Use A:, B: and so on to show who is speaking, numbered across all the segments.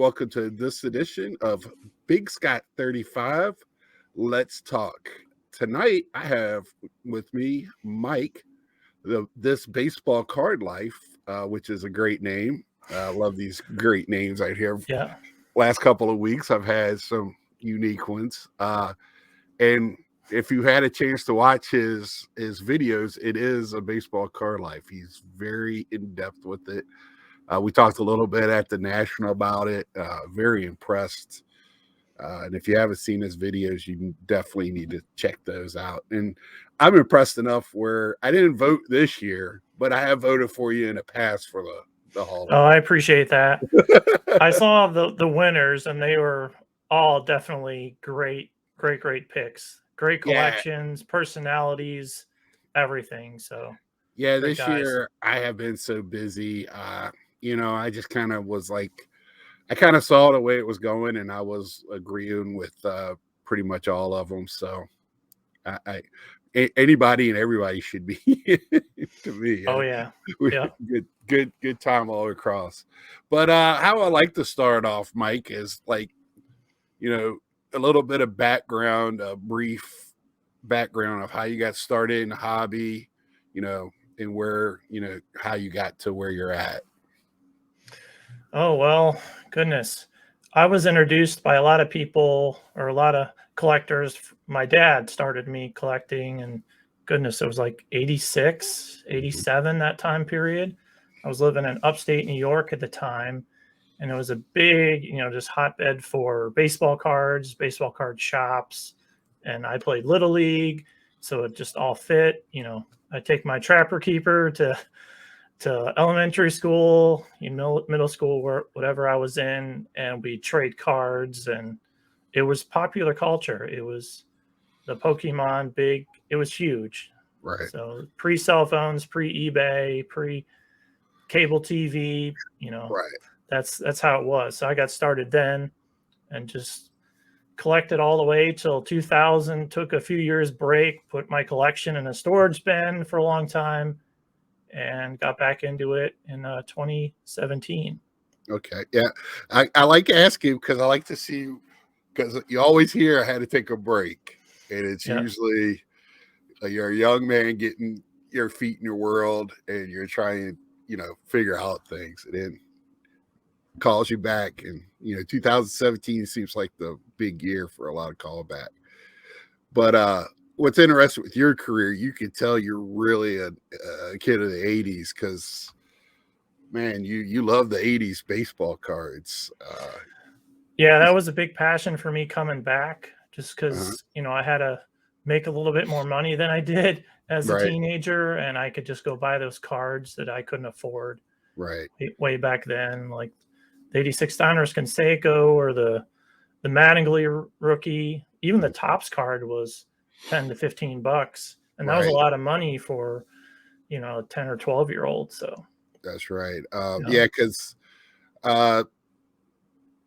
A: welcome to this edition of Big Scott 35. Let's talk. Tonight, I have with me Mike, this baseball card life, which is a great name. I love these great names out here.
B: Yeah.
A: Last couple of weeks, I've had some unique ones. And if you had a chance to watch his videos, it is a baseball card life. He's very in depth with it. We talked a little bit at the National about it. Very impressed. And if you haven't seen his videos, you definitely need to check those out. And I'm impressed enough where I didn't vote this year, but I have voted for you in the past for the Hall.
B: Oh, I appreciate that. I saw the winners, and they were all definitely great picks. Great collections, personalities, everything. So
A: yeah, this year I have been so busy. I just kind of was like, I kind of saw the way it was going, and I was agreeing with pretty much all of them. So anybody and everybody should be to me.
B: Oh yeah.
A: Good time all across. But how I like to start off, Mike, is like, a little bit of background, a brief background of how you got started in the hobby, and where, how you got to where you're at.
B: Oh, well, goodness. I was introduced by a lot of people, or a lot of collectors. My dad started me collecting, and goodness, it was like 86, 87, that time period. I was living in upstate New York at the time, and it was a big, just hotbed for baseball card shops. And I played Little League, so it just all fit. I take my Trapper Keeper to elementary school, middle school, whatever I was in, and we trade cards, and it was popular culture. It was the Pokemon big. It was huge.
A: Right.
B: So pre-cell phones, pre-eBay, pre-cable TV,
A: right.
B: That's how it was. So I got started then and just collected all the way till 2000, took a few years break, put my collection in a storage bin for a long time, and got back into it in 2017.
A: Okay. Yeah. I like asking because I like to see, because you always hear I had to take a break. And it's usually you're a young man getting your feet in your world and you're trying, figure out things. And then calls you back. And, 2017 seems like the big year for a lot of callback. But what's interesting with your career, you can tell you're really a kid of the 80s because, man, you love the 80s baseball cards.
B: Yeah, that was a big passion for me coming back just because, I had to make a little bit more money than I did as a teenager, and I could just go buy those cards that I couldn't afford way back then, like the 86 Donruss Canseco or the Mattingly rookie. Even the Topps card was $10 to $15, and that was a lot of money for a 10 or 12-year-old. So
A: that's right. Because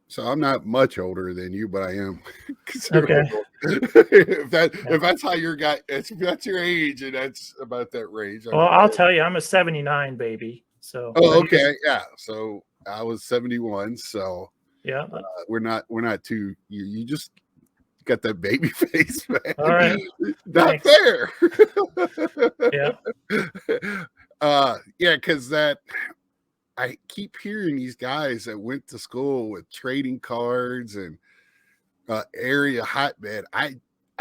A: so I'm not much older than you, but I am.
B: Okay.
A: if that's how your guy, if that's your age and that's about that range.
B: Well, I'll tell you, I'm a 79 baby. So.
A: Oh, okay, yeah. So I was 71. So
B: yeah,
A: we're not too. You just got that baby face, man.
B: All right.
A: Not fair.
B: Yeah.
A: Because I keep hearing these guys that went to school with trading cards and area hotbed. I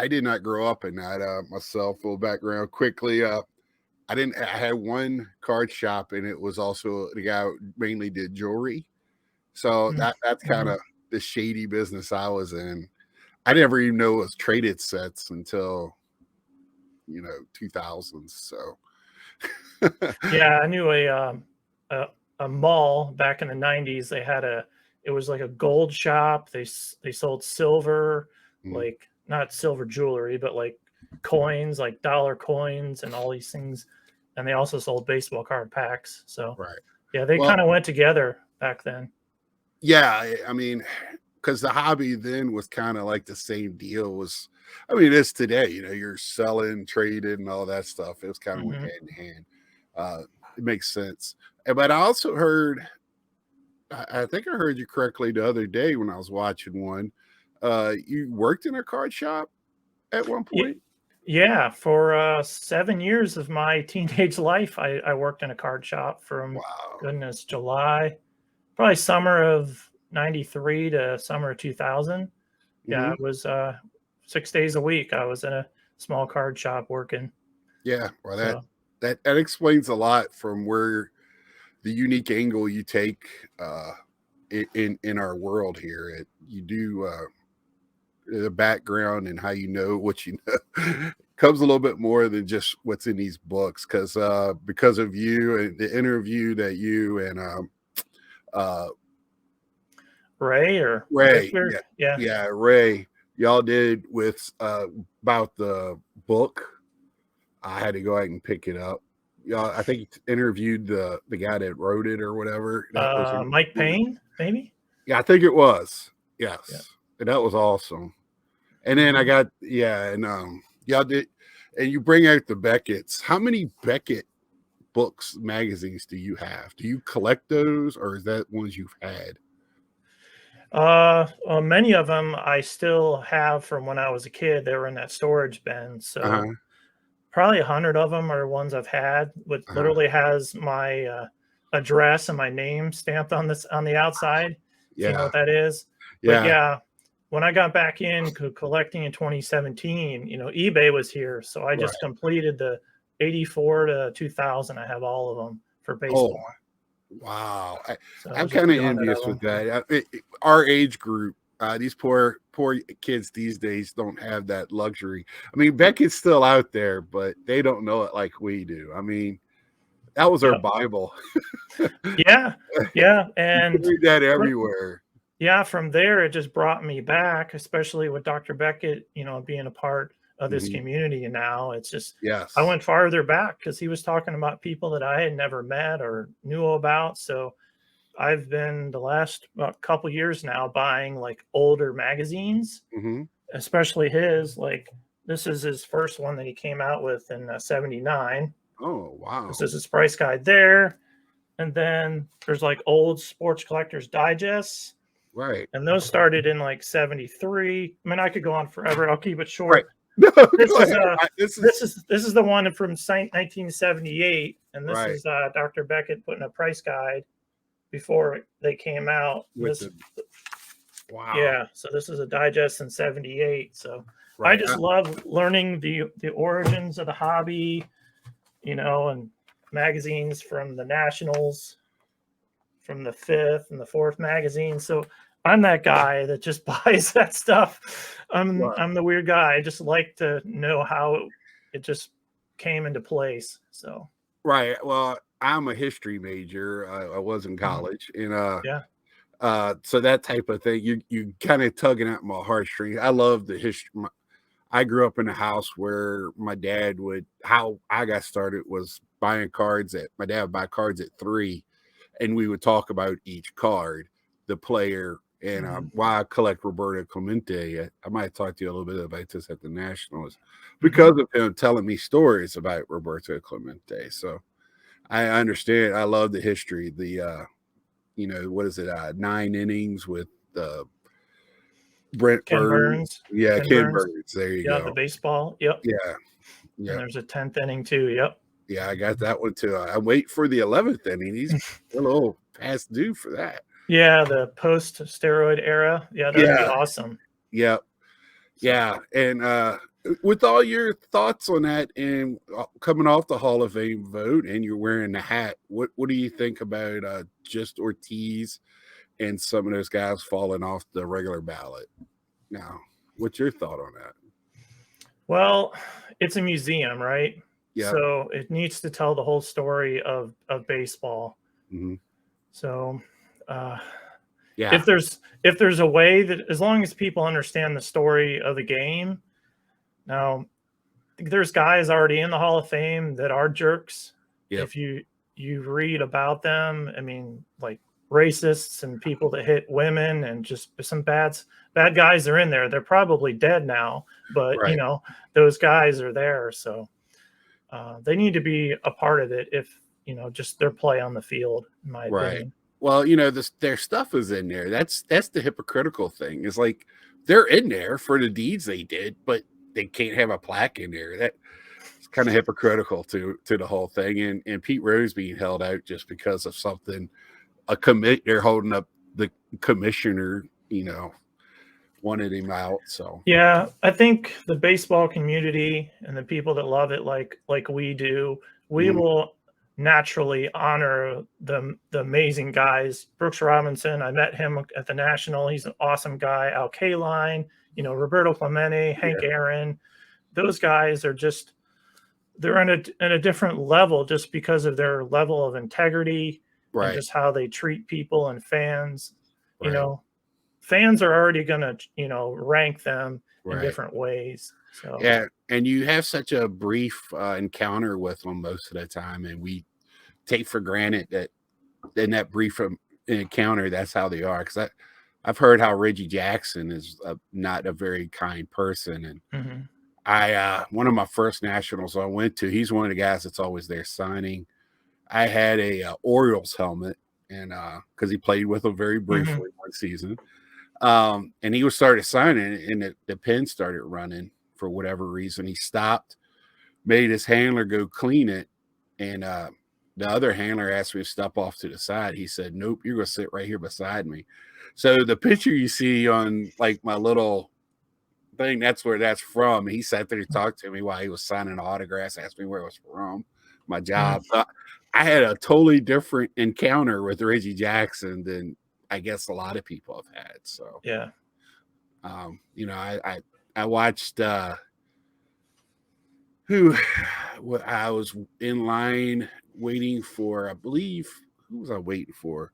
A: did not grow up in that myself. Full background quickly. I had one card shop, and it was also the guy who mainly did jewelry. So that's kind of the shady business I was in. I never even know it was traded sets until 2000s. So
B: yeah, I knew a mall back in the 90s. It was like a gold shop. They sold silver, like not silver jewelry, but like coins, like dollar coins and all these things. And they also sold baseball card packs. So yeah, they kind of went together back then.
A: Yeah, I mean, because the hobby then was kind of like the same deal it is today, you're selling, trading, and all that stuff. It was kind of went hand in hand. It makes sense. But I also heard I think I heard you correctly the other day when I was watching one. You worked in a card shop at one
B: Ye-
A: point?
B: Yeah, for 7 years of my teenage life, I worked in a card shop from
A: Wow.
B: goodness, July, probably summer of '93 to summer of 2000. Yeah,
A: Hmm.
B: it was 6 days a week. I was in a small card shop working.
A: Yeah. Well,
B: So
A: that explains a lot from where the unique angle you take in our world here. You do the background and how you know what you know comes a little bit more than just what's in these books because of you and the interview that you and uh
B: Ray or
A: Ray,
B: Victor,
A: yeah,
B: yeah.
A: yeah, Ray, y'all did with about the book. I had to go ahead and pick it up. Yeah, I think you interviewed the guy that wrote it or whatever. That was
B: Mike Payne, maybe.
A: yeah, I think it was.
B: Yeah.
A: Yes. And that was awesome. And then I
B: Mhm.
A: got yeah, and y'all did and you bring out the Beckett's. How many Beckett books, magazines do you have? Do you collect those or is that ones you've had?
B: Many of them I still have from when I was a kid. They were in that storage bin. So
A: Uh-huh.
B: probably 100 of them are ones I've had, which
A: Uh-huh.
B: literally has my address and my name stamped on this on the outside, if you know
A: Yeah.
B: what that is. But
A: Yeah.
B: yeah, when I got back into collecting in 2017, eBay was here, so I
A: Right.
B: just completed the 84 to 2000. I have all of them for
A: Oh,
B: baseball.
A: wow.
B: So
A: I'm
B: there's a
A: kind of
B: few hundred of
A: envious
B: them.
A: with that. Our age group, these poor kids these days don't have that luxury. I mean, Beckett's still out there, but they don't know it like we do. I mean, that was our
B: Yep.
A: Bible.
B: Yeah. Yeah.
A: You
B: And
A: carried that
B: fr-
A: everywhere.
B: yeah, from there, it just brought me back, especially with Dr. Beckett, being a part of this
A: Mhm.
B: community. And now it's just, I
A: Yes.
B: went farther back because he was talking about people that I had never met or knew about. So I've been the last couple years now buying like older magazines,
A: Mhm.
B: especially his. Like, this is his first one that he came out with in '79.
A: Oh,
B: This
A: wow.
B: is his price guide there. And then there's like old Sports Collectors Digests,
A: Right.
B: and those started in like '73. I mean, I could go on forever. I'll keep it
A: Right.
B: short.
A: No,
B: This
A: go
B: is
A: ahead. This is
B: this is the one from 1978, and this
A: right
B: is Dr. Beckett putting a price guide before they came out.
A: with
B: This
A: the wow.
B: Yeah, so this is a digest in '78. So I
A: Right.
B: just love learning the origins of the hobby, and magazines from the Nationals, from the fifth and the fourth magazine. So I'm that guy that just buys that stuff.
A: Right.
B: I'm the weird guy. I just like to know how it just came into place. So
A: Right. Well, I'm a history major. I was in
B: mhm,
A: college, and
B: yeah,
A: so that type of thing, you kind of tugging at my heartstrings. I love the history. I grew up in a house where my dad would. How I got started was buying cards at my dad would buy cards at 3, and we would talk about each card, the player, and
B: mhm,
A: why I collect Roberto Clemente. I might talk to you a little bit about this at the Nationals
B: mhm.
A: because of him telling me stories about Roberto Clemente. So I understand. I love the history. What is it? 9 innings with Brent
B: Ken
A: Burns.
B: Burns,
A: Yeah,
B: Ken
A: Ken
B: Burns,
A: Burns. There you
B: yeah, the
A: go.
B: baseball, yep.
A: Yeah,
B: And
A: yeah,
B: there's a 10th inning too, yep.
A: yeah. I got that one too. I wait for the 11th inning. He's a little past due for that.
B: Yeah, the post steroid era, yeah, that'd be
A: Yeah,
B: awesome.
A: yeah,
B: So
A: yeah. And with all your thoughts on that, and coming off the Hall of Fame vote, and you're wearing the hat, what do you think about just Ortiz and some of those guys falling off the regular ballot? Now, what's your thought on that?
B: well, it's a museum, right?
A: Yep.
B: So it needs to tell the whole story of baseball.
A: Hmm.
B: So uh,
A: Yeah.
B: if there's a way that, as long as people understand the story of the game, now there's guys already in the Hall of Fame that are jerks.
A: Yep.
B: If you read about them, I mean, like racists and people that hit women and just some bad guys are in there. They're probably dead now, but
A: Right.
B: those guys are there. So they need to be a part of it if just their play on the field, in my
A: Right.
B: opinion.
A: Well, their stuff is in there. That's the hypocritical thing. Is like they're in there for the deeds they did, but they can't have a plaque in there. That's kind of hypocritical to the whole thing. And Pete Rose being held out just because of something, they're holding up the commissioner, wanted him out. So
B: Yeah, I think the baseball community and the people that love it like we do, we will naturally honor the amazing guys. Brooks Robinson, I met him at the National. He's an awesome guy. Al Kaline, Roberto Clemente, Hank Aaron. Those guys are just they're in a different level just because of their level of integrity and just how they treat people and fans. Fans are already going to, rank them in different ways. So
A: yeah, and you have such a brief encounter with them most of the time, and we take for granted that in that brief encounter, that's how they are. Because I've heard how Reggie Jackson is not a very kind person, and one of my first nationals I went to, he's one of the guys that's always there signing. I had a Orioles helmet, and because he played with them very briefly one season. And he started signing, and the pen started running for whatever reason. He stopped, made his handler go clean it, and the other handler asked me to step off to the side. He said, "Nope, you're going to sit right here beside me." So the picture you see on like my little thing, that's where that's from. He sat there and talked to me while he was signing autographs, asked me where it was from, my job. I had a totally different encounter with Reggie Jackson than I guess a lot of people have had. So
B: yeah,
A: I watched I was in line waiting for, I believe, who was I waiting for?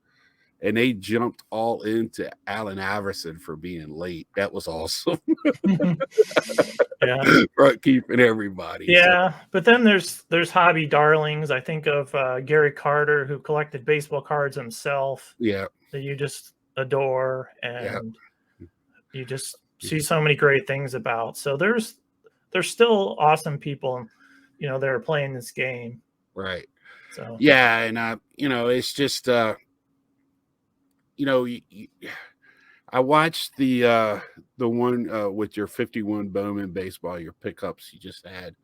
A: And they jumped all into Allen Iverson for being late. That was awesome.
B: Yeah,
A: for keeping everybody.
B: Yeah, so. But then there's hobby darlings. I think of Gary Carter, who collected baseball cards himself.
A: Yeah,
B: that you just adore, and you just see so many great things about. So there's still awesome people, that are playing this game.
A: Right.
B: So
A: yeah, and it's just I watched the one with your 51 Bowman baseball, your pickups you just had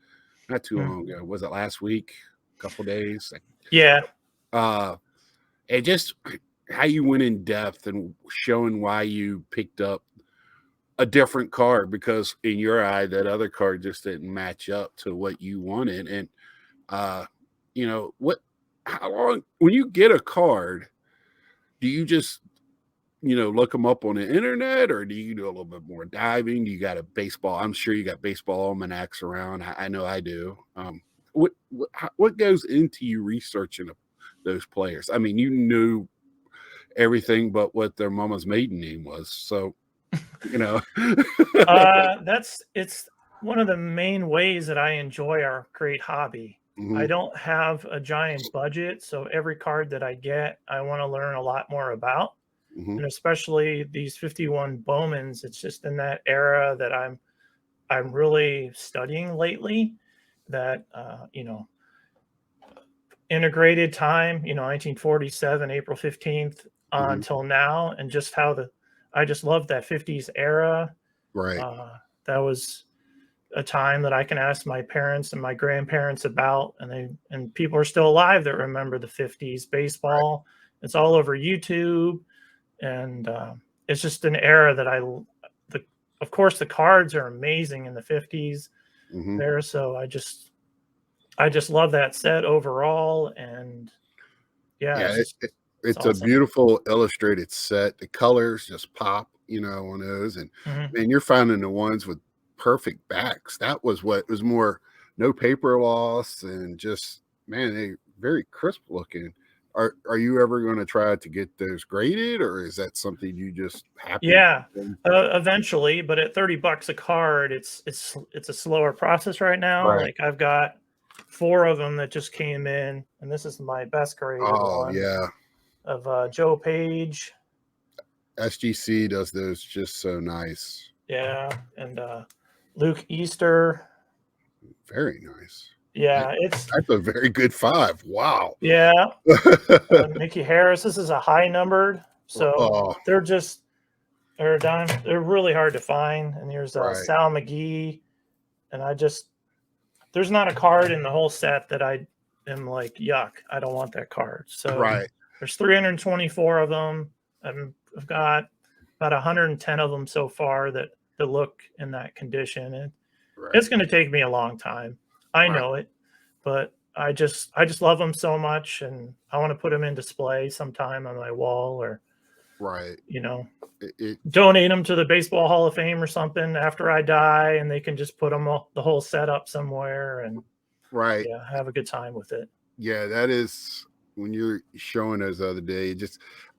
A: not too long ago. Was it last week? A couple days?
B: Yeah.
A: And just how you went in depth and showing why you picked up a different card, because in your eye that other card just didn't match up to what you wanted. And how long when you get a card, do you just look them up on the internet, or do you do a little bit more diving? Do you got a baseball? I'm sure you got baseball almanacs around. I know I do. What goes into you researching those players? I mean, you knew everything but what their mama's maiden name was. So,
B: it's one of the main ways that I enjoy our great hobby. I don't have a giant budget, so every card that I get, I want to learn a lot more about. And especially these 51 Bowmans, it's just in that era that I'm really studying lately. That integrated time, 1947, April 15th until now, and just how I just love that 50s era.
A: Right.
B: That was a time that I can ask my parents and my grandparents about, and people are still alive that remember the 50s baseball. Right. It's all over YouTube. And it's just an era that of course, the cards are amazing in the 50s there. So I just love that set overall. And
A: it's awesome. A beautiful illustrated set. The colors just pop, on those. And man, you're finding the ones with perfect backs. That was what was more, no paper loss, and just, man, they very crisp looking. Are you ever going to try to get those graded, or is that something you just happen?
B: Yeah, eventually, but at $30 a card, it's a slower process right now. Right. Like I've got 4 of them that just came in, and this is my best graded one.
A: Yeah,
B: of Joe Page.
A: SGC does those just so nice.
B: Yeah, and Luke Easter.
A: Very nice.
B: Yeah, it's
A: That's a very good 5. Wow.
B: yeah. Mickey Harris. This is a high numbered, so
A: Oh,
B: they're just they're really hard to find. And there's
A: right,
B: Sal McGee, and there's not a card in the whole set that I am like, yuck, I don't want that card. So
A: right,
B: there's 324 of them. I've got about 110 of them so far that look in that condition, and
A: right,
B: it's going to take me a long time. I
A: right,
B: know it, but I just love them so much, and I want to put them in display sometime on my wall, or
A: right.
B: you know,
A: It
B: donate them to the Baseball Hall of Fame or something after I die, and they can just put the whole setup somewhere, and
A: right.
B: yeah, have a good time with it.
A: Yeah, that is when you're showing us the other day.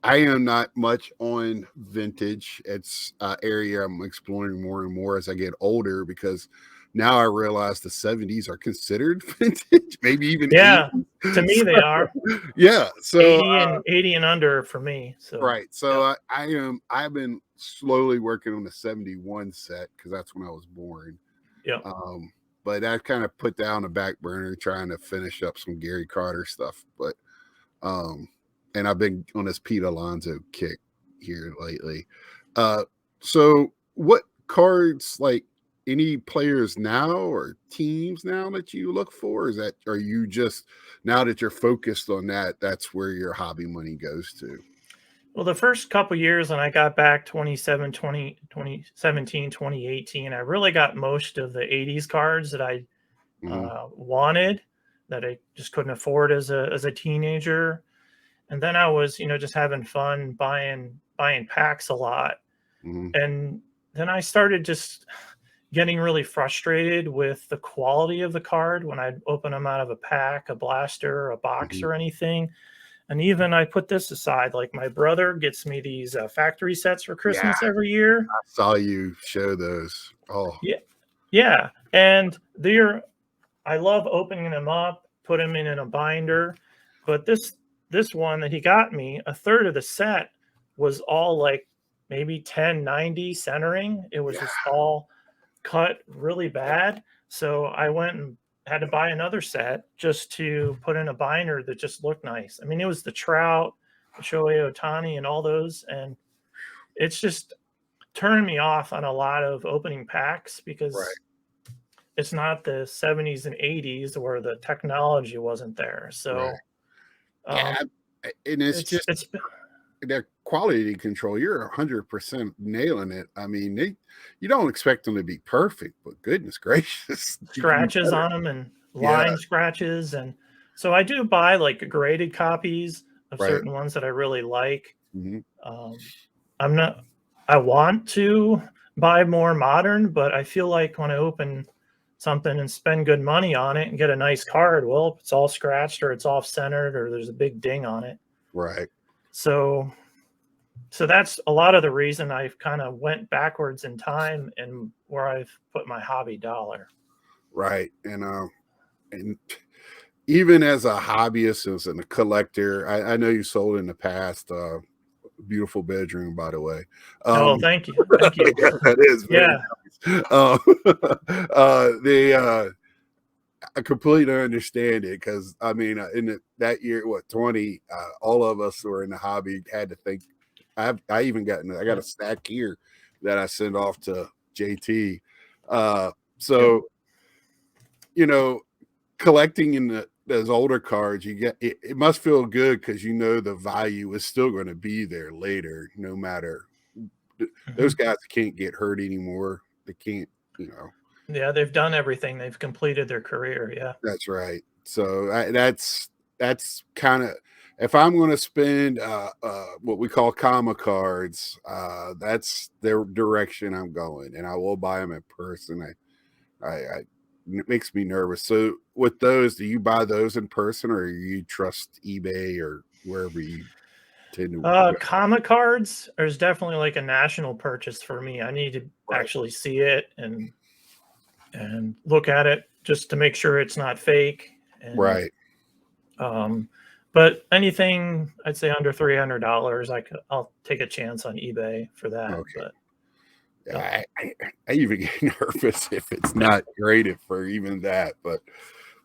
A: I am not much on vintage. It's area I'm exploring more and more as I get older because now I realize the 70s are considered vintage, maybe even
B: Yeah,
A: 80s.
B: to me they are
A: Yeah. So
B: 80 and under for me. So
A: right. So
B: yep.
A: I've been slowly working on the 71 set because that's when I was born.
B: Yep.
A: But I kind of put that on the back burner trying to finish up some Gary Carter stuff. But and I've been on this Pete Alonso kick here lately. So what cards, like any players now or teams now that you look for? Are you just, now that you're focused on that, that's where your hobby money goes to?
B: Well, the first couple years when I got back 2017, 2018, I really got most of the 80s cards that I
A: Mhm,
B: wanted, that I just couldn't afford as a teenager. And then I was, just having fun buying packs a lot.
A: mhm,
B: And then I started just getting really frustrated with the quality of the card when I'd open them out of a pack, a blaster, a box,
A: mhm.
B: or anything. And even I put this aside, like my brother gets me these factory sets for
A: Yeah,
B: Christmas every year.
A: I saw you show those. Oh,
B: Yeah, yeah, and I love opening them up, put them in a binder. But this one that he got me, a third of the set was all like maybe 1090 centering. It was
A: yeah,
B: just all cut really bad. So I went and had to buy another set just to put in a binder that just looked nice. I mean, it was the Trout, the Shohei Ohtani, and all those, and it's just turned me off on a lot of opening packs
A: right,
B: because it's not the 70s and 80s where the technology wasn't there.
A: right.
B: So
A: Yeah,
B: um,
A: and it's just
B: it's
A: their quality control. You're 100% nailing it. I mean, you don't expect them to be perfect, but goodness gracious, you can do
B: scratches
A: better.
B: on them and
A: Yeah,
B: line scratches, and so I do buy like graded copies of
A: right.
B: certain ones that I really like.
A: Mhm.
B: Um, I'm not. I want to buy more modern, but I feel like when I open something and spend good money on it and get a nice card, well, if it's all scratched or it's off centered or there's a big ding on it.
A: Right,
B: So that's a lot of the reason I've kind of went backwards in time and where I've put my hobby dollar.
A: right. And even as a hobbyist, as a collector, I know you sold in the past. Beautiful bedroom, by the way.
B: Oh,
A: Um,
B: thank you, thank you.
A: yeah, that is very
B: Yeah,
A: nice. I completely understand it because I mean, that year, what 20, all of us who are in the hobby had to think. I even I got
B: yeah,
A: a stack here that I send off to JT.
B: yeah.
A: So you know, collecting in those older cards, you get it must feel good because you know the value is still going to be there later, no matter those
B: Mhm.
A: guys can't get hurt anymore. They can't, you know.
B: Yeah, they've done everything. They've completed their career. Yeah.
A: That's right. So that's kind of, if I'm going to spend what we call comma cards, that's the direction I'm going, and I will buy them in person. It makes me nervous. So with those, do you buy those in person, or you trust eBay or wherever you tend to go?
B: Comic cards is definitely like a national purchase for me. I need to
A: Right,
B: actually see it and look at it just to make sure it's not fake. And
A: right.
B: um, but anything I'd say under $300, I'll take a chance on eBay for that.
A: Okay.
B: But yep.
A: I even get nervous if it's not graded for even that. But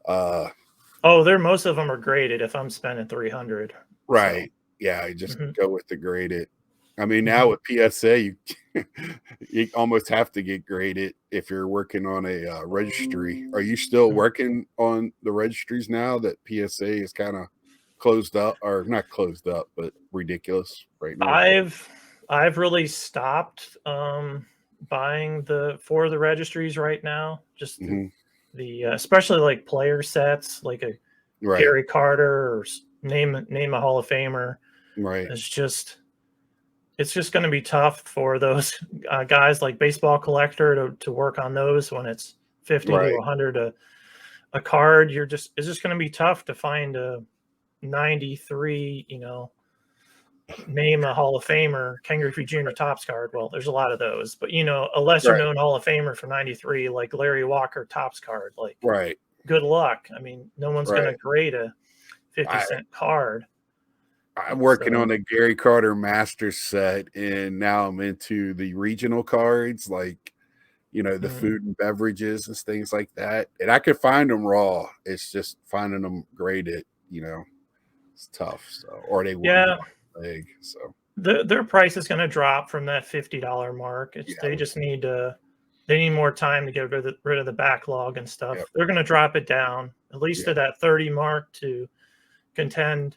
B: Most of them are graded if I'm spending 300.
A: Right. So. Yeah, I just go with the graded. I mean, now with PSA, you almost have to get graded if you're working on a registry. Are you still working on the registries now that PSA is kind of closed up, or not closed up, but ridiculous right now?
B: I've really stopped buying for the registries right now. Just the especially like player sets, like a Gary Carter or name a Hall of Famer.
A: Right.
B: It's just going to be tough for those guys like Baseball Collector to work on those when it's 50 to 100 a card. It's just going to be tough to find a 93, name a Hall of Famer, Ken Griffey Jr. Topps card. Well, there's a lot of those, but a lesser known Hall of Famer for 93, like Larry Walker Topps card, like good luck. I mean, no one's going to grade a 50-cent card.
A: I'm working on a Gary Carter master set, and now I'm into the regional cards, like, the food and beverages and things like that. And I could find them raw. It's just finding them graded, it's tough. So, or they wouldn't leg. So
B: their price is going to drop from that $50 mark. They just need they need more time to get rid of the backlog and stuff. They're going to drop it down at least to that 30 mark to contend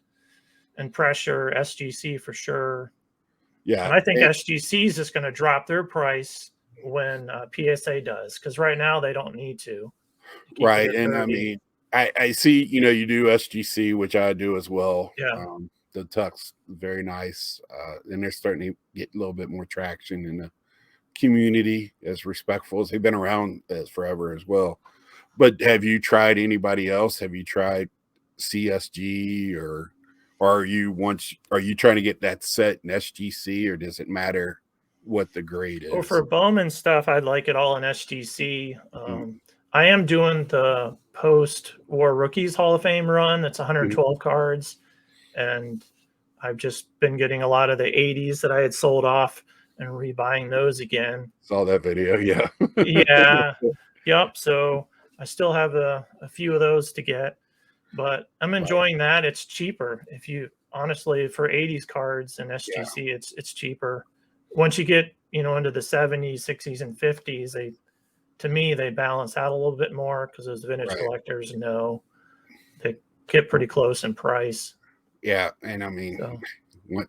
B: and pressure SGC for sure.
A: Yeah.
B: And I think SGC is just going to drop their price when PSA does, because right now they don't need to.
A: Right. And I mean, I see, you do SGC, which I do as well.
B: Yeah.
A: The Tuck's very nice. And they're starting to get a little bit more traction in the community, as respectful as they've been around as forever as well. But have you tried anybody else? Have you tried CSG or are you trying to get that set in SGC, or does it matter what the grade is?
B: Well, for Bowman stuff, I'd like it all in SGC. I am doing the post-war rookies Hall of Fame run. That's 112 cards. And I've just been getting a lot of the 80s that I had sold off and rebuying those again.
A: Saw that video. Yeah.
B: Yeah. Yep. So I still have a few of those to get. But I'm enjoying that. It's cheaper. Honestly, for 80s cards and SGC, it's cheaper. Once you get, into the 70s, 60s, and 50s, to me, they balance out a little bit more because those vintage collectors know they get pretty close in price.
A: Yeah. And I mean,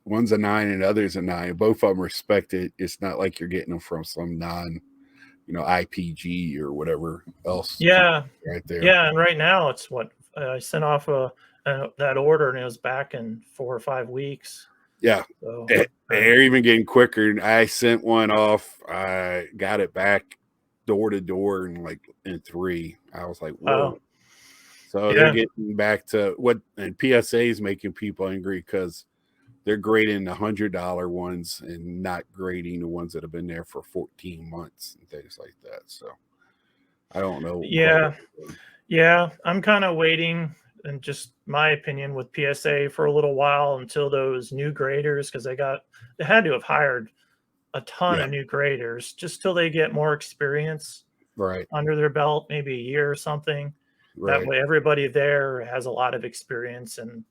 A: one's a 9 and other's a 9. Both of them respected. It's not like you're getting them from some non, IPG or whatever else.
B: Yeah.
A: Right there.
B: Yeah. And right now it's what, I sent off that order and it was back in 4 or 5 weeks.
A: Yeah.
B: So,
A: they're even getting quicker. I sent one off. I got it back door to door in 3. I was like, whoa. So they're getting back to and PSA is making people angry because they're grading the $100 ones and not grading the ones that have been there for 14 months and things like that. So I don't know.
B: Yeah, I'm kind of waiting, and just my opinion with PSA for a little while until those new graders, because they had to have hired a ton of new graders just till they get more experience under their belt, maybe a year or something. That way everybody there has a lot of experience and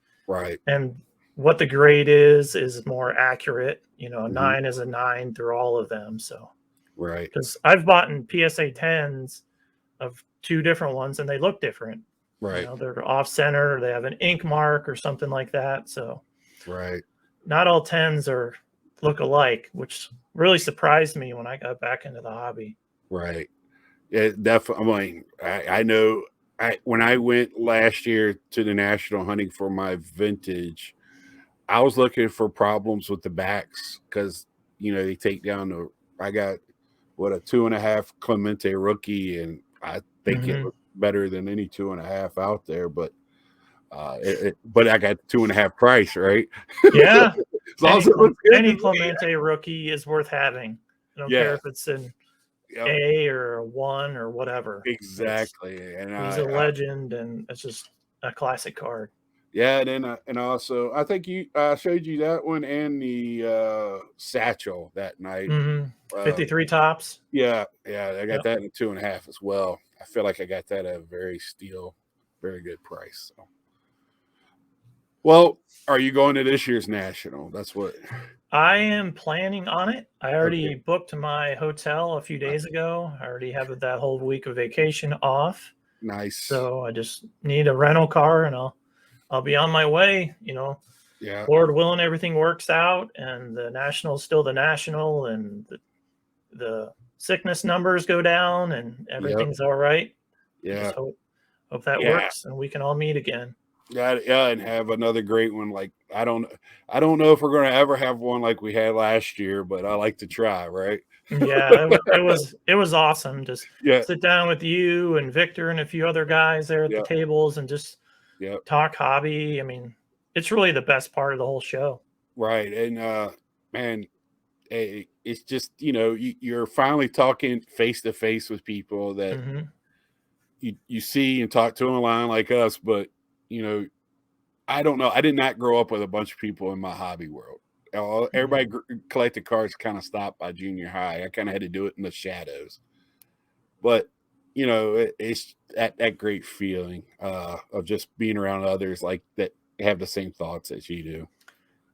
B: what the grade is more accurate. A 9 is a 9 through all of them. So because I've bought in PSA 10s of 2 different ones and they look different. They're off center, or they have an ink mark or something like that. So not all 10s look alike, which really surprised me when I got back into the hobby.
A: Yeah, definitely. I know when I went last year to the National hunting for my vintage, I was looking for problems with the backs because they take down I got a 2.5 Clemente rookie, and I think it was better than any 2.5 out there, but but I got 2.5 price, right?
B: Yeah. Any Clemente rookie is worth having. I don't care if it's an A or a 1 or whatever.
A: Exactly.
B: He's a legend, and it's just a classic card.
A: Yeah, and also I think I showed you that one and the satchel that night.
B: 53 Topps.
A: Yeah, I got that in 2.5 as well. I feel like I got that at a very steal very good price. So. Well, are you going to this year's national? That's what
B: I am planning on it. I already
A: Okay.
B: booked my hotel a few days ago. I already have that whole week of vacation off.
A: Nice.
B: So I just need a rental car and I'll be on my way, you know.
A: Yeah.
B: Lord willing, everything works out and the national is still the national and the sickness numbers go down and everything's all right. I
A: Yeah.
B: just hope that
A: Yeah.
B: works and we can all meet again.
A: Yeah, and have another great one. Like I don't know if we're going to ever have one like we had last year, but I like to try, right?
B: Yeah, it was awesome. Just
A: Yeah.
B: sit down with you and Victor and a few other guys there at the tables and just talk hobby. I mean, it's really the best part of the whole show.
A: Right. And man, it's just, you know, you're finally talking face to face with people that you see and talk to online like us, but you know, I don't know. I did not grow up with a bunch of people in my hobby world. Everybody collected cards kind of stopped by junior high. I kind of had to do it in the shadows. But, you know, it's that great feeling of just being around others like that have the same thoughts as you do.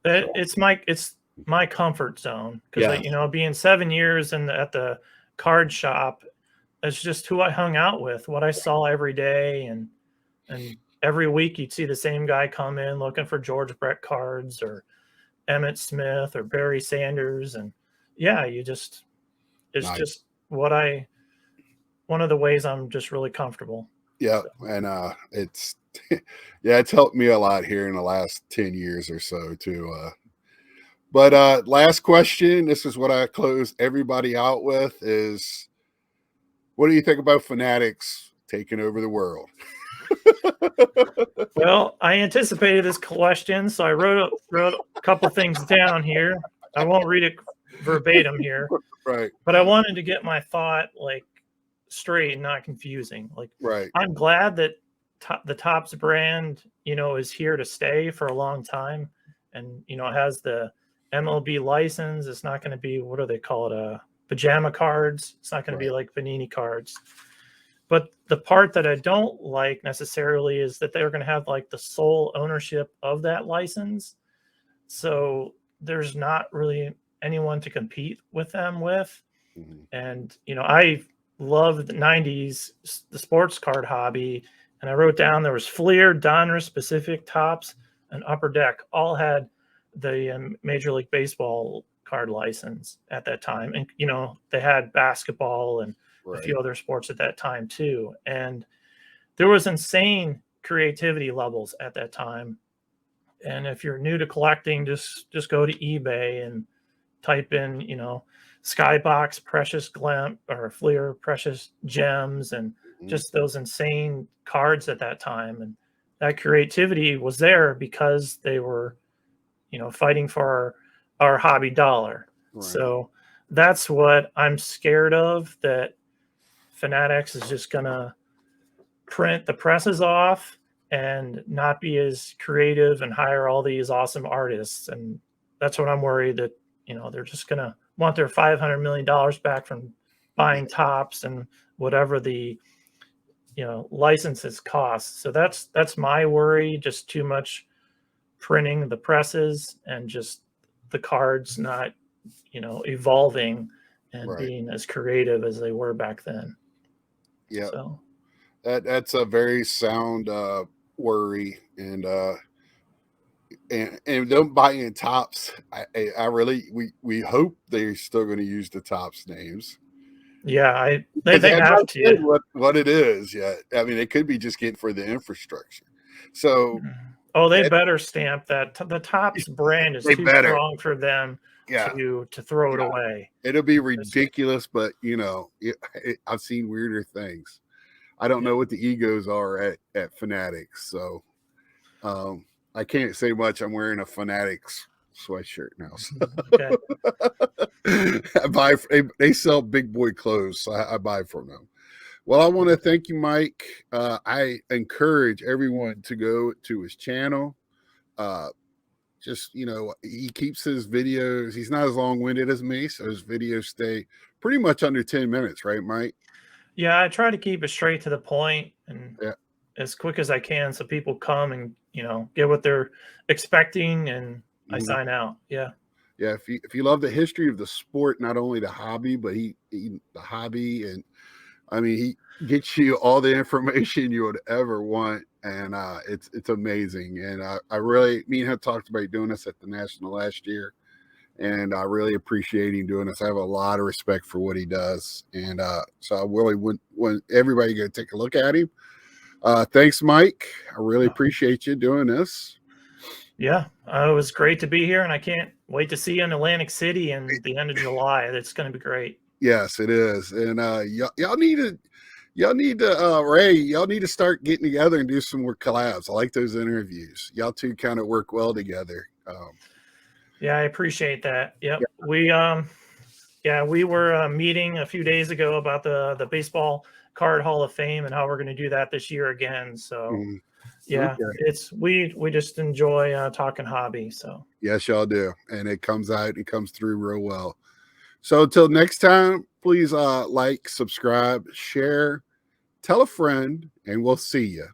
B: It's my comfort zone because you know, being 7 years at the card shop, it's just who I hung out with, what I saw every day, and every week you'd see the same guy come in looking for George Brett cards or Emmett Smith or Barry Sanders, and it's just one of the ways I'm just really comfortable.
A: Yeah, so. And it's it's helped me a lot here in the last 10 years or so too. But last question, this is what I close everybody out with is what do you think about Fanatics taking over the world?
B: Well, I anticipated this question, so I wrote a couple things down here. I won't read it verbatim here.
A: Right.
B: But I wanted to get my thought like straight and not confusing. Like,
A: right.
B: I'm glad that the Topps brand, you know, is here to stay for a long time, and you know, has the MLB license. It's not going to be, what do they call it? Pajama cards. It's not going to be like Panini cards. But the part that I don't like necessarily is that they're going to have like the sole ownership of that license. So there's not really anyone to compete with them with. And, you know, I love the 90s, the sports card hobby. And I wrote down there was Fleer, Donruss, Pacific, Topps, and Upper Deck all had the Major League Baseball card license at that time. And, you know, they had basketball and a few other sports at that time too. And there was insane creativity levels at that time. And if you're new to collecting, just go to eBay and type in, you know, Skybox, Precious Glint, or Fleer, Precious Gems, and just those insane cards at that time. And that creativity was there because they were, you know, fighting for our hobby dollar. Right. So that's what I'm scared of, that Fanatics is just going to print the presses off and not be as creative and hire all these awesome artists. And that's what I'm worried that, you know, they're just going to want their $500 million back from buying Topps and whatever the, you know, licenses cost. So that's my worry, just too much printing the presses and just the cards not, you know, evolving and being as creative as they were back then.
A: Yeah.
B: So
A: that's a very sound worry, and them buying Topps, I really we hope they're still going to use the Topps names.
B: Yeah, they have to.
A: What it is yet. I mean, it could be just getting for the infrastructure. So,
B: they better stamp that the Topps brand is too strong for them to throw it away.
A: It'll be ridiculous, but you know, I've seen weirder things. I don't know what the egos are at Fanatics, so I can't say much. I'm wearing a Fanatics sweatshirt now. So. They sell big boy clothes, so I buy from them. Well, I want to thank you, Mike. I encourage everyone to go to his channel. Just, you know, he keeps his videos. He's not as long-winded as me, so his videos stay pretty much under 10 minutes, right, Mike?
B: Yeah, I try to keep it straight to the point, and as quick as I can so people come and, get what they're expecting, and I sign out. Yeah.
A: Yeah, if you love the history of the sport, not only the hobby, but the hobby, and I mean, he gets you all the information you would ever want, and it's amazing. And I really, me and him talked about doing this at the National last year, and I really appreciate him doing this. I have a lot of respect for what he does, and so I really want everybody to go take a look at him. Thanks, Mike. I really appreciate you doing this.
B: Yeah, it was great to be here, and I can't wait to see you in Atlantic City in the end of July. It's going to be great.
A: Yes, it is, and y'all need to Ray, y'all need to start getting together and do some more collabs. I like those interviews. Y'all two kind of work well together.
B: Yeah, I appreciate that. Yep. Yeah. We were meeting a few days ago about the Baseball Card Hall of Fame and how we're going to do that this year again. So yeah, okay. We just enjoy talking hobby. So
A: yes, y'all do, and it comes through real well. So until next time, please like, subscribe, share, tell a friend, and we'll see you.